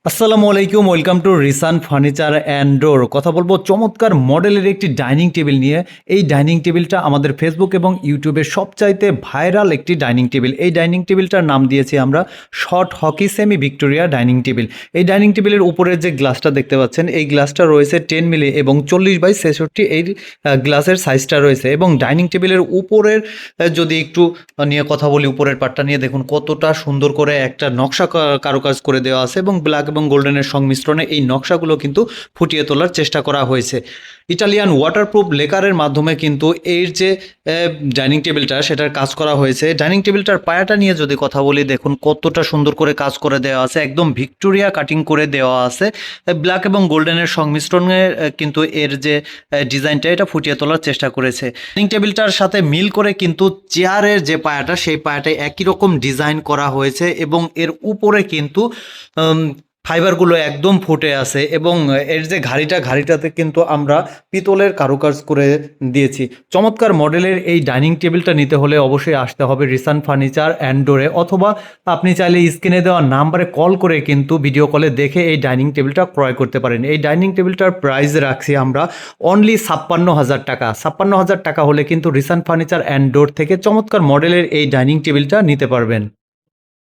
আসসালামু আলাইকুম, welcome to রিসান furniture and door. কথা বলবো চমৎকার মডেলের একটি ডাইনিং টেবিল নিয়ে। এই ডাইনিং টেবিলটা আমাদের ফেসবুক এবং ইউটিউবে সবচাইতে ভাইরাল একটি ডাইনিং টেবিল। এই ডাইনিং টেবিলটার নাম দিয়েছি আমরা short hockey semi Victoria dining table. এই ডাইনিং টেবিলের উপরের যে গ্লাসটা দেখতে পাচ্ছেন, এই গ্লাসটা রয়েছে 10 মিলি এবং 40/66 এই গ্লাসের সাইজটা রয়েছে। এবং ডাইনিং টেবিলের উপরের যদি একটু নিয়ে কথা বলি, উপরের পার্টটা নিয়ে দেখুন কতটা সুন্দর করে একটা নকশা কারুকাজ করে দেওয়া আছে এবং ব্ল্যাক এবং গোল্ডেনের সংমিশ্রণে এই নকশাগুলো কিন্তু ফুটিয়ে তোলার চেষ্টা করা হয়েছে। ইটালিয়ান ওয়াটারপ্রুফ লেকারের মাধ্যমে কিন্তু এর যে ডাইনিং টেবিলটা সেটার কাজ করা হয়েছে। ডাইনিং টেবিলটার পায়াটা নিয়ে যদি কথা বলি, দেখুন কতটা সুন্দর করে কাজ করে দেওয়া আছে, একদম ভিক্টোরিয়া কাটিং করে দেওয়া আছে। ব্ল্যাক এবং গোল্ডেনের সংমিশ্রণে কিন্তু এর যে ডিজাইনটা এটা ফুটিয়ে তোলার চেষ্টা করেছে। ডাইনিং টেবিলটার সাথে মিল করে কিন্তু চেয়ারের যে পায়াটা সেই পায়াটায় একই রকম ডিজাইন করা হয়েছে এবং এর উপরে কিন্তু ফাইবারগুলো একদম ফুটে আছে এবং এর যে ঘাড়িটাতে কিন্তু আমরা পিতলের কারুকাজ করে দিয়েছি। চমৎকার মডেলের এই ডাইনিং টেবিলটা নিতে হলে অবশ্যই আসতে হবে রিসান ফার্নিচার অ্যান্ড ডোরে, অথবা আপনি চাইলে স্ক্রিনে দেওয়া নাম্বারে কল করে কিন্তু ভিডিও কলে দেখে এই ডাইনিং টেবিলটা ক্রয় করতে পারেন। এই ডাইনিং টেবিলটার প্রাইস রাখছি আমরা অনলি 56,000 টাকা। 56,000 টাকা হলে কিন্তু রিসান ফার্নিচার অ্যান্ড ডোর থেকে চমৎকার মডেলের এই ডাইনিং টেবিলটা নিতে পারবেন।